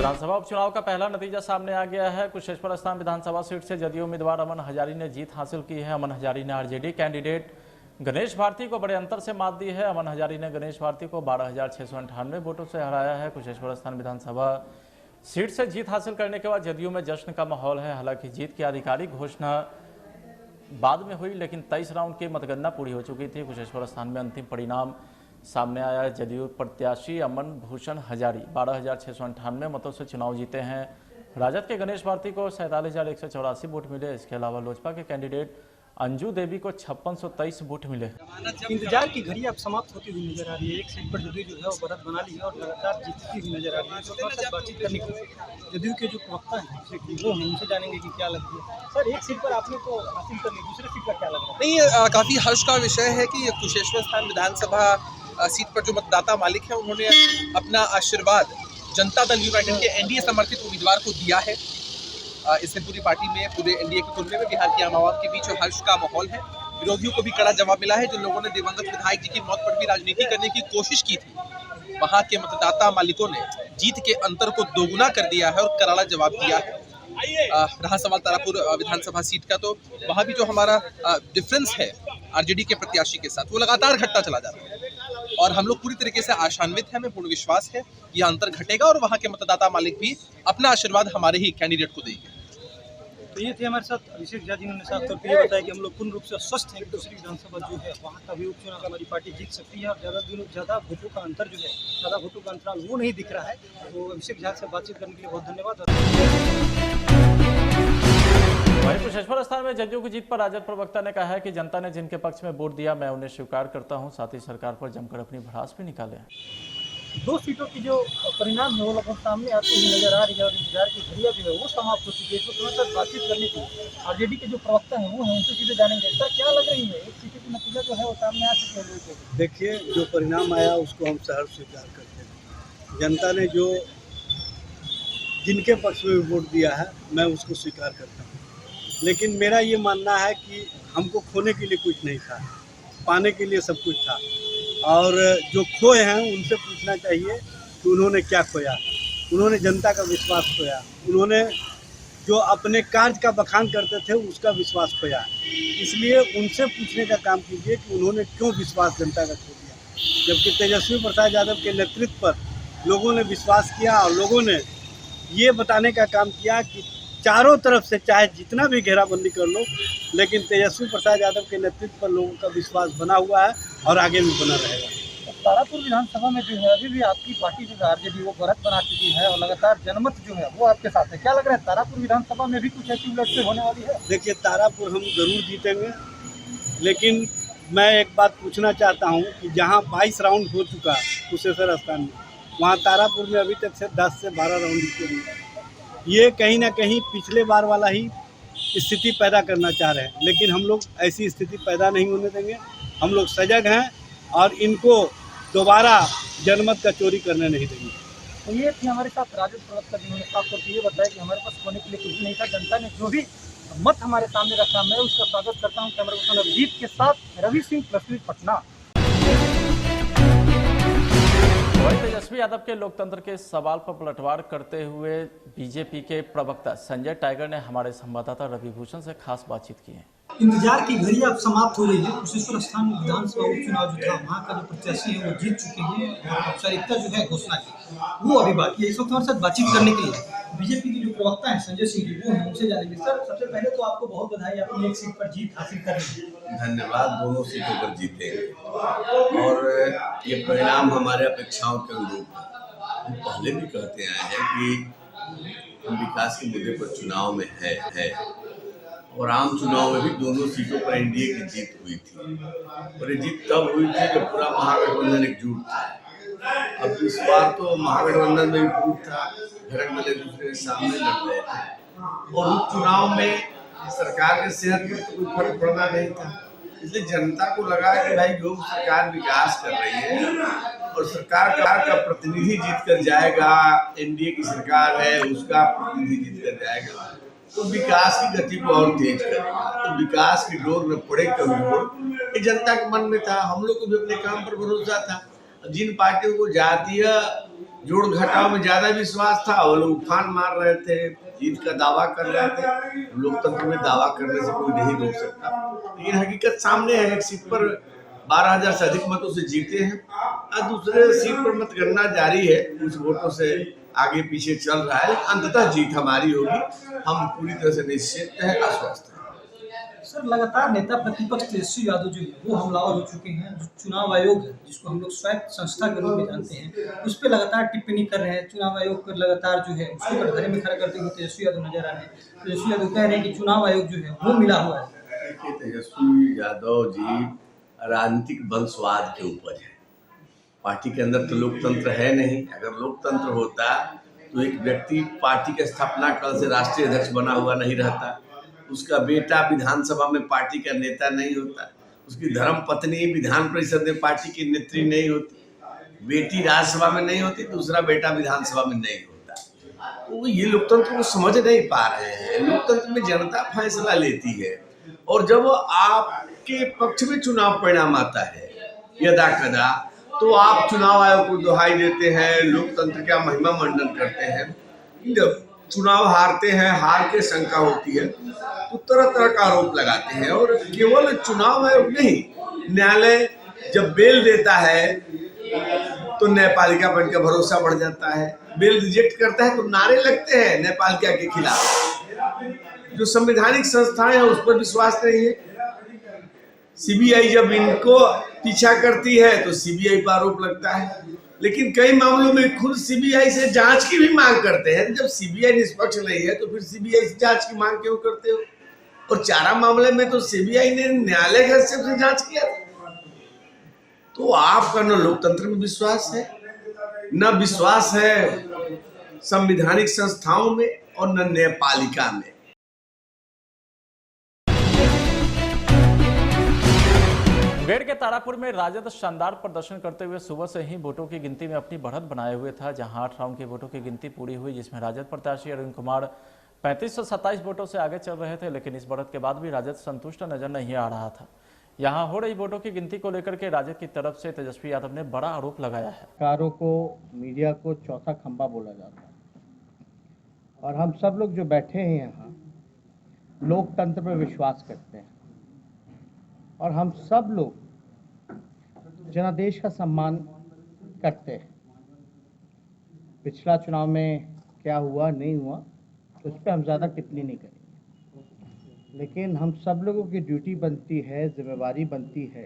विधानसभा उपचुनाव का पहला नतीजा सामने आ गया है। कुशेश्वर स्थान विधानसभा सीट से जदयू उम्मीदवार अमन हजारी ने जीत हासिल की है। अमन हजारी ने आरजेडी कैंडिडेट गणेश भारती को बड़े अंतर से मात दी है। अमन हजारी ने गणेश भारती को 12,698 वोटों से हराया है। कुशेश्वर स्थान विधानसभा सीट से जीत हासिल करने के बाद जदयू में जश्न का माहौल है। हालांकि जीत की आधिकारिक घोषणा बाद में हुई, लेकिन 23 राउंड की मतगणना पूरी हो चुकी थी। कुशेश्वर स्थान में अंतिम परिणाम सामने आया है। जदयू प्रत्याशी अमन भूषण हजारी 12,698 मतों से चुनाव जीते हैं। राजद के गणेश भारती को 47,184 वोट मिले। इसके अलावा लोजपा के कैंडिडेट अंजू देवी को 5623 वोट मिले। इंतजार की घड़ी अब समाप्त होती हुई नजर आ रही है। एक सीट पर जदयू जो है वो बढ़त बना ली है और लगातार जीतती हुई नजर आ रही है। तो थोड़ा सा बातचीत करने की जदयू के जो प्रवक्ता हैं वो उनसे जानेंगे कि क्या लगती है। सर, एक सीट पर आपने तो हासिल कर ली, दूसरे सीट पर क्या लग रहा है? नहीं, काफ़ी हर्ष का विषय है कि कुशेश्वर स्थान विधानसभा सीट पर जो मतदाता मालिक है उन्होंने अपना आशीर्वाद जनता दल यूनाइटेड के एनडीए समर्थित उम्मीदवार को दिया है। इससे पूरी पार्टी में, पूरे एनडीए के तुलने में बिहार की आम आवाम के बीच हर्ष का माहौल है। विरोधियों को भी कड़ा जवाब मिला है। जिन लोगों ने दिवंगत विधायक जी की मौत पर भी राजनीति करने की कोशिश की थी, वहां के मतदाता मालिकों ने जीत के अंतर को दोगुना कर दिया है और करारा जवाब दिया है। रहा सवाल तारापुर विधानसभा सीट का, तो वहां भी जो हमारा डिफरेंस है आरजेडी के प्रत्याशी के साथ, वो लगातार घटता चला जा रहा है और हम लोग पूरी तरीके से आशान्वित हैं। हमें पूर्ण विश्वास है यह अंतर घटेगा और वहां के मतदाता मालिक भी अपना आशीर्वाद हमारे ही कैंडिडेट को देंगे। तो ये थे हमारे साथ अभिषेक झा, जिन्होंने साफ तौर पर ये बताया कि हम लोग पूर्ण रूप से स्वस्थ हैं कि दूसरी विधानसभा जो है वहाँ का भी उपचुनाव हमारी पार्टी जीत सकती है और ज़्यादा वोटों का अंतर जो है, ज़्यादा वोटों का अंतराल वो नहीं दिख रहा है। तो अभिषेक झा से बातचीत करने के लिए बहुत धन्यवाद। वहीं कुशेश्वर स्थान में जदयू की जीत पर राजद प्रवक्ता ने कहा है कि जनता ने जिनके पक्ष में वोट दिया, मैं उन्हें स्वीकार करता हूं। साथ ही सरकार पर जमकर अपनी भड़ास भी निकाले। दो सीटों की जो परिणाम है वो लगभग सामने आते हुए नजर आ रही है और इंतजार की घड़ियां जो है वो समाप्त हो चुकी है। तो थोड़ा सा बातचीत करने की आरजेडी के जो प्रवक्ता हैं वो हैं, उनसे सीधे जानेंगे। सर, क्या लग रही है, एक सीटों की नतीजा जो है वो सामने आ चुके हैं? देखिए, जो परिणाम आया उसको हम सहर्ष स्वीकार करते हैं। जनता ने जो जिनके पक्ष में वोट दिया है मैं उसको स्वीकार करता हूँ, लेकिन मेरा ये मानना है कि हमको खोने के लिए कुछ नहीं था, पाने के लिए सब कुछ था। और जो खोए हैं उनसे पूछना चाहिए कि उन्होंने क्या खोया। उन्होंने जनता का विश्वास खोया, उन्होंने जो अपने कार्य का बखान करते थे उसका विश्वास खोया। इसलिए उनसे पूछने का काम कीजिए कि उन्होंने क्यों विश्वास जनता का खो दिया, जबकि तेजस्वी प्रसाद यादव के नेतृत्व पर लोगों ने विश्वास किया और लोगों ने ये बताने का काम किया कि चारों तरफ से चाहे जितना भी घेराबंदी कर लो, लेकिन तेजस्वी प्रसाद यादव के नेतृत्व पर लोगों का विश्वास बना हुआ है और आगे भी बना रहेगा। तो तारापुर विधानसभा में जो है अभी भी आपकी पार्टी जो है आरजेडी वो बढ़त बना चुकी है और लगातार जनमत जो है वो आपके साथ है। क्या लग रहा है, तारापुर विधानसभा में भी कुछ ऐसी उलट होने वाली है? देखिए, तारापुर हम जरूर जीतेंगे, लेकिन मैं एक बात पूछना चाहता हूँ कि जहाँ 22 राउंड हो चुका कुशेश्वर स्थान में, वहाँ तारापुर में अभी तक से 10 से 12 राउंड जीते हुए। ये कहीं ना कहीं पिछले बार वाला ही स्थिति पैदा करना चाह रहे हैं, लेकिन हम लोग ऐसी स्थिति पैदा नहीं होने देंगे। हम लोग सजग हैं और इनको दोबारा जनमत का चोरी करने नहीं देंगे। तो ये थी हमारे साथ राजद प्रवक्ता, जिन्होंने साफ तौर पर ये बताया कि हमारे पास खोने के लिए कुछ नहीं था। जनता ने जो भी मत हमारे सामने रखा, मैं उसका स्वागत करता हूँ। कैमरा पर्सन अभिजीत के साथ रवि सिंह, प्लस पटना। वहीं तेजस्वी यादव के लोकतंत्र के सवाल पर पलटवार करते हुए बीजेपी के प्रवक्ता संजय टाइगर ने हमारे संवाददाता रवि भूषण से खास बातचीत की है। इंतजार की घड़ी अब समाप्त हो रही है। कुशेश्वर स्थान विधानसभा उपचुनाव जो था वहाँ का जो प्रत्याशी है वो जीत चुके हैं और औपचारिकता जो है घोषणा की वो अभी बाकी है। इस वक्त हमारे साथ बातचीत करने के लिए बीजेपी के जो प्रवक्ता हैं संजय सिंह जी, वो हैं, उनसे जानेंगे। सर, सबसे पहले तो आपको बहुत बधाई, आपने एक सीट पर जीत हासिल कर ली। धन्यवाद। दोनों सीटों पर जीते और ये परिणाम हमारे अपेक्षाओं के अनुरूप है। हम पहले भी कहते आए हैं कि हम विकास के मुद्दे पर चुनाव में है और आम चुनाव में भी दोनों सीटों पर एनडीए की जीत हुई थी और ये जीत तब हुई थी जब पूरा महागठबंधन एकजुट था। अब इस बार तो महागठबंधन में भी फूट था, घटक दल एक दूसरे के सामने लड़ रहे थे और उपचुनाव में सरकार के सेहत में तो कोई फर्क पड़ना नहीं था। इसलिए जनता को लगा कि भाई जो सरकार विकास कर रही है और सरकार का प्रतिनिधि जीत कर जाएगा, एनडीए की सरकार है उसका प्रतिनिधि जीत कर जाएगा तो विकास की गति को और तेज करेगा, तो विकास की डोर में पड़े कमजोर, ये जनता के मन में था। हम लोग को भी अपने काम पर भरोसा था। जिन पार्टियों को जोड़ घटाव में ज्यादा विश्वास था। वो लोग उफान मार रहे थे, जीत का दावा कर रहे थे। लोकतंत्र में दावा करने से कोई नहीं रोक सकता, लेकिन हकीकत सामने है। एक सीट पर 12,000 से अधिक मतों से जीते हैं और दूसरे सीट पर मतगणना जारी है। कुछ वोटों से आगे पीछे चल रहा है, अंततः जीत हमारी होगी। हम पूरी तरह से निश्चित हैं, आश्वस्त हैं। सर, लगातार नेता प्रतिपक्ष तेजस्वी यादव जो है वो हमलावर हो चुके हैं। जो चुनाव आयोग है, जिसको हम लोग स्वायत्त संस्था के रूप में जानते हैं, उस पर लगातार टिप्पणी कर रहे हैं। चुनाव आयोग पर लगातार जो है उसको कटघरे में खड़ा करते हुए तेजस्वी यादव नजर आ रहे हैं। तेजस्वी यादव कह रहे हैं कि चुनाव आयोग जो है वो मिला हुआ है। देखिए, तेजस्वी यादव जी राजनीतिक वंशवाद के ऊपर है। पार्टी के अंदर तो लोकतंत्र है नहीं। अगर लोकतंत्र होता तो एक व्यक्ति पार्टी के स्थापना काल से राष्ट्रीय अध्यक्ष बना हुआ नहीं रहता, उसका बेटा विधानसभा में पार्टी का नेता नहीं होता, उसकी धर्म पत्नी विधान परिषद में पार्टी की नेत्री नहीं होती, बेटी राज्यसभा में नहीं होती, दूसरा बेटा विधानसभा में नहीं होता। तो ये लोकतंत्र को समझ नहीं पा रहे हैं। लोकतंत्र में जनता फैसला लेती है, और जब आपके पक्ष में चुनाव परिणाम आता है यदा कदा, तो आप चुनाव आयोग को दुहाई देते हैं, लोकतंत्र का महिमा मंडन करते हैं। जब चुनाव हारते हैं, हार के शंका होती है, तो तरह तरह का आरोप लगाते हैं। और केवल चुनाव आयोग नहीं, न्यायालय जब बेल देता है तो न्यायपालिका पर इनका भरोसा बढ़ जाता है। बेल रिजेक्ट करता है तो नारे लगते हैं न्यायपालिका के खिलाफ। जो संवैधानिक संस्थाएं हैं उस पर विश्वास नहीं है। सीबीआई जब इनको पीछा करती है तो सीबीआई पर आरोप लगता है, लेकिन कई मामलों में खुद सीबीआई से जांच की भी मांग करते हैं। जब सीबीआई निष्पक्ष नहीं है तो फिर सीबीआई से जांच की मांग क्यों करते हो? और चारा मामले में तो सीबीआई ने न्यायालय के हस्तक्षेप से जांच किया था। तो आपका न लोकतंत्र में विश्वास है, न विश्वास है संवैधानिक संस्थाओं में, और न न्यायपालिका में। मुंगेर के तारापुर में राजद शानदार प्रदर्शन करते हुए सुबह से ही वोटों की गिनती में अपनी बढ़त बनाए हुए था, जहां 8 राउंड की वोटों की गिनती पूरी हुई, जिसमें राजद प्रत्याशी अरुण कुमार 3527 वोटों से आगे चल रहे थे। लेकिन इस बढ़त के बाद भी राजद संतुष्ट नजर नहीं आ रहा था। यहां हो रही वोटों की गिनती को लेकर के राजद की तरफ से तेजस्वी यादव ने बड़ा आरोप लगाया है। सरकारों को, मीडिया को चौथा खंभा बोला जाता है, और हम सब लोग जो बैठे हैं यहाँ लोकतंत्र पर विश्वास करते हैं, और हम सब लोग जनादेश का सम्मान करते हैं। पिछला चुनाव में क्या हुआ नहीं हुआ तो उस पर हम ज़्यादा टिप्पणी नहीं करेंगे, लेकिन हम सब लोगों की ड्यूटी बनती है, जिम्मेवारी बनती है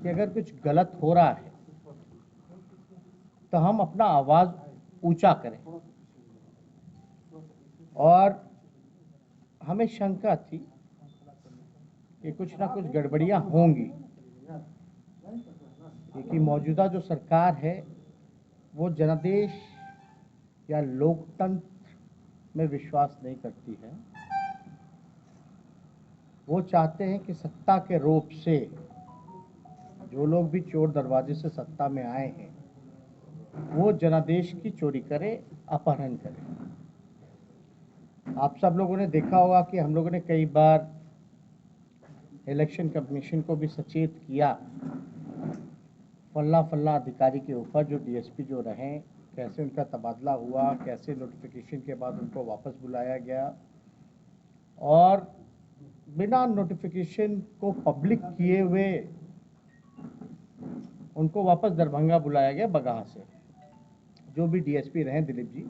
कि अगर कुछ गलत हो रहा है तो हम अपना आवाज़ ऊंचा करें। और हमें शंका थी कि कुछ ना कुछ गड़बड़ियां होंगी, क्योंकि मौजूदा जो सरकार है वो जनादेश या लोकतंत्र में विश्वास नहीं करती है। वो चाहते हैं कि सत्ता के रूप से जो लोग भी चोर दरवाजे से सत्ता में आए हैं वो जनादेश की चोरी करे, अपहरण करे। आप सब लोगों ने देखा होगा कि हम लोगों ने कई बार इलेक्शन कमीशन को भी सचेत किया, फल्ला अधिकारी के ऊपर जो डीएसपी जो रहे, कैसे उनका तबादला हुआ, कैसे नोटिफिकेशन के बाद उनको वापस बुलाया गया, और बिना नोटिफिकेशन को पब्लिक किए हुए उनको वापस दरभंगा बुलाया गया बगहा से। जो भी डीएसपी रहे दिलीप जी,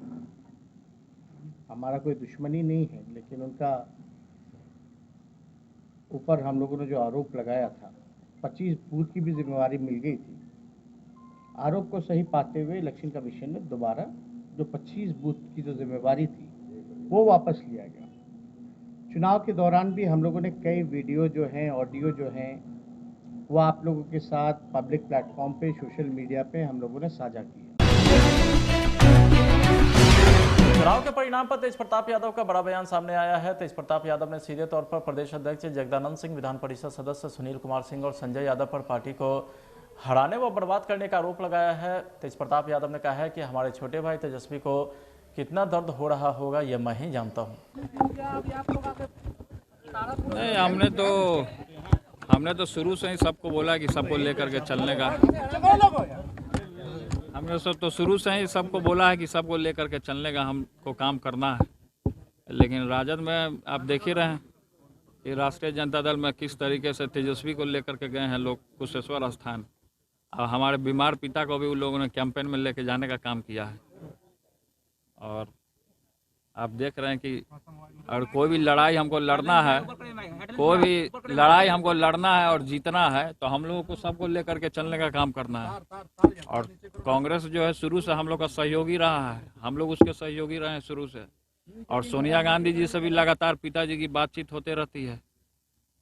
हमारा कोई दुश्मनी नहीं है, लेकिन उनका ऊपर हम लोगों ने जो आरोप लगाया था, 25 बूथ की भी जिम्मेवारी मिल गई थी। आरोप को सही पाते हुए इलेक्शन कमीशन ने दोबारा जो 25 बूथ की जो जिम्मेवारी थी वो वापस लिया गया। चुनाव के दौरान भी हम लोगों ने कई वीडियो जो हैं, ऑडियो जो हैं, वो आप लोगों के साथ पब्लिक प्लेटफॉर्म पे, सोशल मीडिया पे हम लोगों ने साझा किया। चुनाव के परिणाम पर तेज प्रताप यादव का बड़ा बयान सामने आया है। तेज प्रताप यादव ने सीधे तौर पर प्रदेश अध्यक्ष जगदानंद सिंह, विधान परिषद सदस्य सुनील कुमार सिंह और संजय यादव पर पार्टी को हराने व बर्बाद करने का आरोप लगाया है। तेज प्रताप यादव ने कहा है कि हमारे छोटे भाई तेजस्वी को कितना दर्द हो रहा होगा यह मैं ही जानता हूँ। नहीं, हमने तो शुरू से ही सबको बोला कि सबको लेकर के चलने का। हमने सब तो शुरू से ही सबको बोला है कि सबको लेकर के चलने का हमको काम करना है, लेकिन राजद में आप देख ही रहे हैं कि राष्ट्रीय जनता दल में किस तरीके से तेजस्वी को लेकर के गए हैं लोग कुशेश्वर स्थान, और हमारे बीमार पिता को भी उन लोगों ने कैंपेन में लेके जाने का काम किया है। और आप देख रहे हैं कि और कोई भी लड़ाई हमको लड़ना है, कोई भी लड़ाई हमको लड़ना है और जीतना है, तो हम लोगों को सबको लेकर के चलने का काम करना है। और कांग्रेस जो है शुरू से हम लोग का सहयोगी रहा है, हम लोग उसके सहयोगी रहे हैं शुरू से। और सोनिया गांधी जी से भी लगातार पिताजी की बातचीत होते रहती है,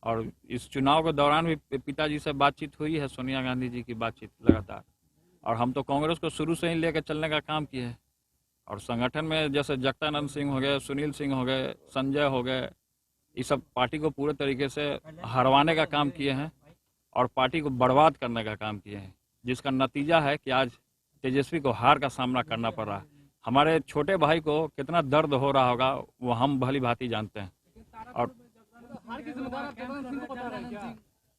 और इस चुनाव के दौरान भी पिताजी से बातचीत हुई है, सोनिया गांधी जी की बातचीत लगातार। और हम तो कांग्रेस को शुरू से ही लेकर चलने का काम किए हैं। और संगठन में जैसे जगदानंद सिंह हो गए, सुनील सिंह हो गए, संजय हो गए, ये सब पार्टी को पूरे तरीके से हरवाने का काम किए हैं और पार्टी को बर्बाद करने का काम किए हैं, जिसका नतीजा है कि आज तेजस्वी को हार का सामना करना पड़ रहा है। हमारे छोटे भाई को कितना दर्द हो रहा होगा वो हम भली भांति जानते हैं। और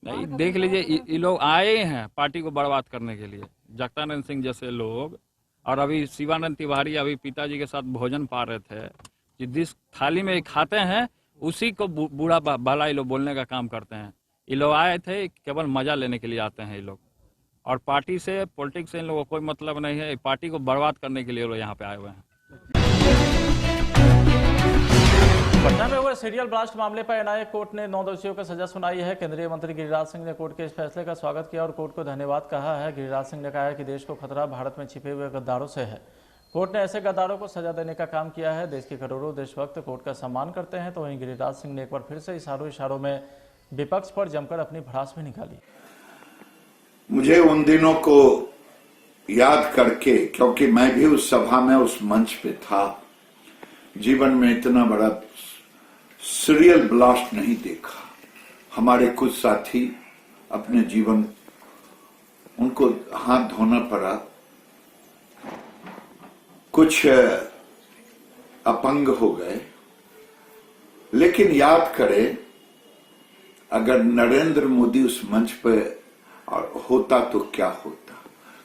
नहीं, देख लीजिए, ये लोग आए हैं पार्टी को बर्बाद करने के लिए, जगदानंद सिंह जैसे लोग। और अभी शिवानंद तिवारी अभी पिताजी के साथ भोजन पा रहे थे कि जिस थाली में खाते हैं उसी को बूढ़ा भला ये लोग बोलने का काम करते हैं। ये लोग आए थे केवल मजा लेने के लिए आते हैं ये लोग, और पार्टी से पॉलिटिक्स से इन लोगों को कोई मतलब नहीं है। पार्टी को बर्बाद करने के लिए लोग यहाँ पे आए हुए हैं। पटना में हुए सीरियल ब्लास्ट मामले पर एनआईए कोर्ट ने 9 दोषियों को सजा सुनाई है। केंद्रीय मंत्री गिरिराज सिंह ने कोर्ट के इस फैसले का स्वागत किया और कोर्ट को धन्यवाद कहा है। गिरिराज सिंह ने कहा है कि देश को खतरा भारत में छिपे हुए गद्दारों से है। कोर्ट ने ऐसे गद्दारों को सजा देने का काम किया है। देश के करोड़ों देशभक्त कोर्ट का सम्मान करते हैं। तो वहीं गिरिराज सिंह ने एक बार फिर से इशारों में विपक्ष पर जमकर अपनी भड़ास भी निकाली। मुझे उन दिनों को याद करके, क्योंकि मैं भी उस सभा में उस मंच पे था, जीवन में इतना बड़ा सीरियल ब्लास्ट नहीं देखा। हमारे कुछ साथी अपने जीवन उनको हाथ धोना पड़ा, कुछ अपंग हो गए। लेकिन याद करें, अगर नरेंद्र मोदी उस मंच पे होता तो क्या होता,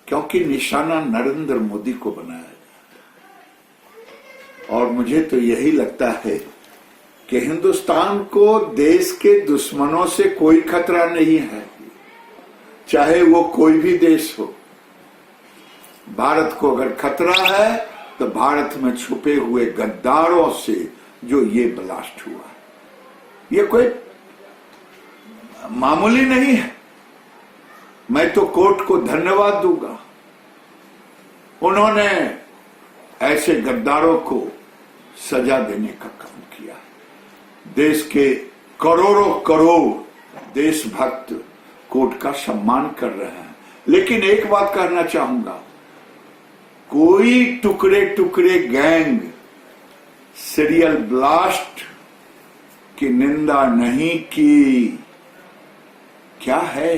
क्योंकि निशाना नरेंद्र मोदी को बनाया गया। और मुझे तो यही लगता है कि हिंदुस्तान को देश के दुश्मनों से कोई खतरा नहीं है, चाहे वो कोई भी देश हो। भारत को अगर खतरा है तो भारत में छुपे हुए गद्दारों से जो ये ब्लास्ट हुआ, ये कोई मामूली नहीं है। मैं तो कोर्ट को धन्यवाद दूंगा, उन्होंने ऐसे गद्दारों को सजा देने का काम किया। देश के करोड़ों करोड़ देशभक्त कोर्ट का सम्मान कर रहे हैं। लेकिन एक बात कहना चाहूंगा, कोई टुकड़े टुकड़े गैंग सीरियल ब्लास्ट की निंदा नहीं की। क्या है,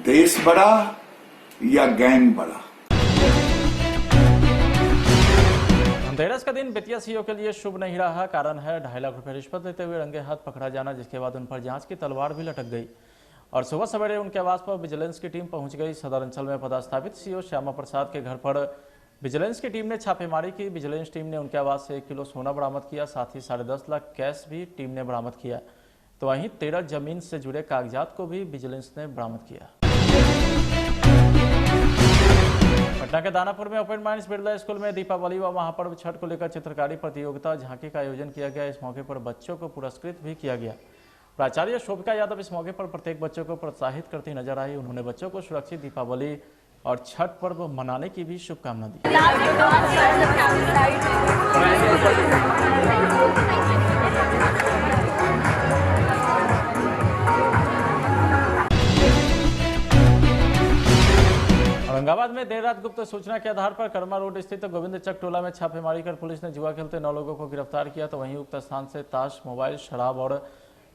देश बड़ा या गैंग बड़ा? धनतेरस का दिन बेतिया सीओ के लिए शुभ नहीं रहा। कारण है 2.5 लाख रुपए रिश्वत लेते हुए रंगे हाथ पकड़ा जाना, जिसके बाद उन पर जांच की तलवार भी लटक गई और सुबह सवेरे उनके आवास पर विजिलेंस की टीम पहुंच गई। सदर अंचल में पदस्थापित सीओ श्यामा प्रसाद के घर पर विजिलेंस की टीम ने छापेमारी की। विजिलेंस टीम ने उनके आवास से 1 किलो सोना बरामद किया, साथ ही 10.5 लाख कैश भी टीम ने बरामद किया। तो वहीं 13 जमीन से जुड़े कागजात को भी विजिलेंस ने बरामद किया। पटना के दानापुर में ओपन माइंड्स बिरला स्कूल में दीपावली व महापर्व छठ को लेकर चित्रकारी प्रतियोगिता झांकी का आयोजन किया गया। इस मौके पर बच्चों को पुरस्कृत भी किया गया। प्राचार्य शोभिका यादव इस मौके पर प्रत्येक बच्चों को प्रोत्साहित करती नजर आई। उन्होंने बच्चों को सुरक्षित दीपावली और छठ पर्व मनाने की भी शुभकामना दी। औरंगाबाद में देर रात गुप्त सूचना के आधार पर कर्मा रोड स्थित गोविंद चक टोला में छापेमारी कर पुलिस ने जुआ खेलते 9 लोगों को गिरफ्तार किया। तो वहीं उक्त स्थान से ताश, मोबाइल, शराब और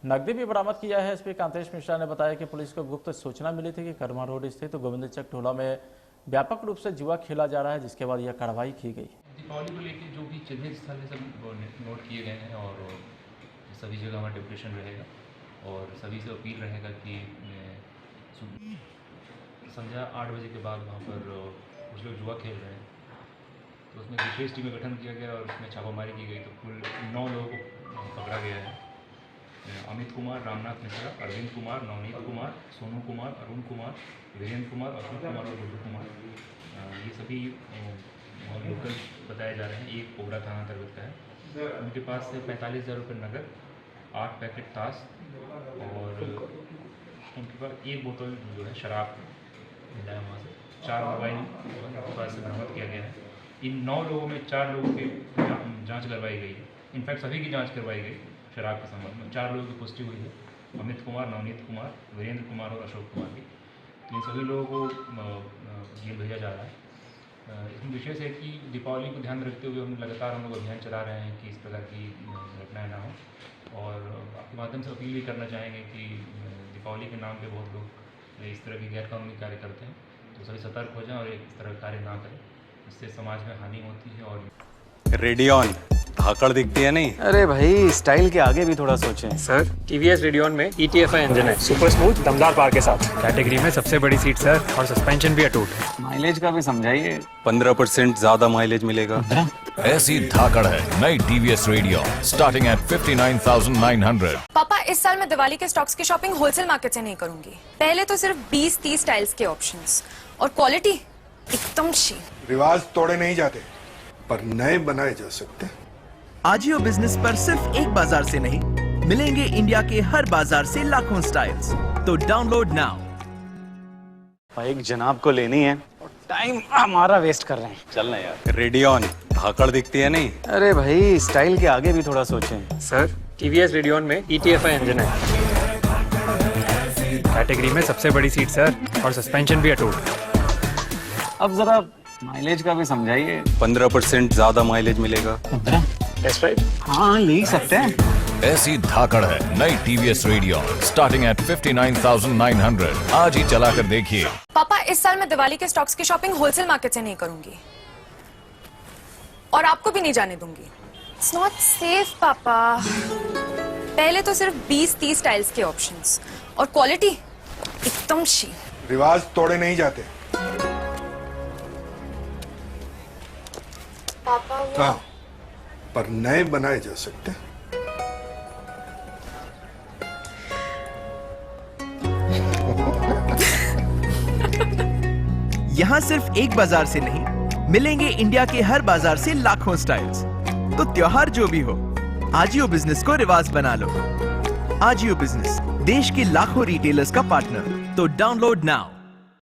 नकदी भी बरामद किया है। एसपी कांतेश मिश्रा ने बताया कि पुलिस को गुप्त सूचना मिली थी कि कर्मा रोड स्थित गोविंद चक टोला में व्यापक रूप से जुआ खेला जा रहा है, जिसके बाद यह कार्रवाई की गई। दीपावली को लेकर जो भी चिन्हित स्थल है सब नोट किए गए हैं और सभी जगह हमारा डिप्रेशन रहेगा और सभी से अपील रहेगा कि संध्या 8 बजे के बाद वहाँ पर कुछ लोग जुआ खेल रहे हैं, तो उसमें विशेष टीम का गठन किया गया और उसमें छापामारी की गई, तो कुल 9 लोगों को पकड़ा गया है। अमित कुमार, रामनाथ मिश्रा, अरविंद कुमार, नवनीत कुमार, सोनू कुमार, अरुण कुमार, वीरेंद्र कुमार, अशोक कुमार और गुड्डू कुमार, ये सभी लोकल बताए जा रहे हैं। एक कोबरा थाना अंतर्गत का है। उनके पास से 45,000 रुपये नगद, 8 पैकेट ताश और उनके पास 1 बोतल जो है शराब मिला है वहाँ से। 4 मोबाइल उनके पास से बरामद किया गया है। इन 9 लोगों में 4 लोगों की जाँच करवाई गई है। इनफैक्ट सभी की जाँच करवाई गई शराब के संबंध में। 4 लोगों की पुष्टि हुई है, अमित कुमार, नवनीत कुमार, वीरेंद्र कुमार और अशोक कुमार की। तो इन सभी लोगों को जेल भेजा जा रहा है। इसमें विशेष है कि दीपावली को ध्यान रखते हुए हम लोग अभियान चला रहे हैं कि इस प्रकार की घटनाएँ ना हो, और आपके माध्यम से अपील भी करना चाहेंगे कि दीपावली के नाम पे बहुत लोग इस तरह के गैरकानूनी कार्य करते हैं, तो सभी सतर्क हो जाएं और इस तरह का कार्य ना करें। इससे समाज में हानि होती है। और रेडियन धाकड़ दिखती है नहीं? अरे भाई, स्टाइल के आगे भी थोड़ा सोचें। सर, TVS रेडियन में ETFI इंजन है, सुपर स्मूथ दमदार पावर के साथ। कैटेगरी में सबसे बड़ी सीट सर, और सस्पेंशन भी अटूट है। माइलेज का भी समझाइए। 15% ज्यादा माइलेज मिलेगा। ऐसी धाकड़ है नई TVS रेडियन स्टार्टिंग एट 59,900। पापा, इस साल मैं दिवाली के स्टॉक्स की शॉपिंग होलसेल मार्केट से नहीं करूंगी। पहले तो सिर्फ 20-30 स्टाइल्स के ऑप्शंस, और क्वालिटी एकदम शीन। रिवाज तोड़े नहीं जाते, पर नए बनाए जा सकते हैं। आजियो बिजनेस पर सिर्फ एक बाजार से नहीं, मिलेंगे इंडिया के हर बाजार से लाखों स्टाइल्स। तो डाउनलोड नाउ। बाइक जनाब को लेनी है और टाइम हमारा वेस्ट कर रहे हैं। चलना यार। रेडियन धाकड़ दिखती है नहीं? अरे भाई, स्टाइल के आगे भी थोड़ा सोचें। सर, TVS रेडियन में ETFI इंजन है, कैटेगरी में सबसे बड़ी सीट सर, और सस्पेंशन भी अटूट है। अब जरा माइलेज का भी समझाइए। 15% ज्यादा माइलेज मिलेगा। Test drive? हाँ, ले ही सकते हैं। ऐसी धाकड़ है नई TVS रेडियन स्टार्टिंग एट 59,900। आज ही चला कर देखिए। पापा, इस साल मैं दिवाली के स्टॉक्स की शॉपिंग होलसेल मार्केट से नहीं करूंगी, और आपको भी नहीं जाने दूंगी। इट्स नॉट सेफ पापा। पहले तो सिर्फ 20-30 स्टाइल्स के ऑप्शंस, और क्वालिटी एकदम शीन। रिवाज तोड़े नहीं जाते। हाँ, पर नए बनाए जा सकते हैं। यहाँ सिर्फ एक बाजार से नहीं, मिलेंगे इंडिया के हर बाजार से लाखों स्टाइल्स। तो त्योहार जो भी हो, आजियो बिजनेस को रिवाज बना लो। आजियो बिजनेस, देश के लाखों रिटेलर्स का पार्टनर। तो डाउनलोड नाउ।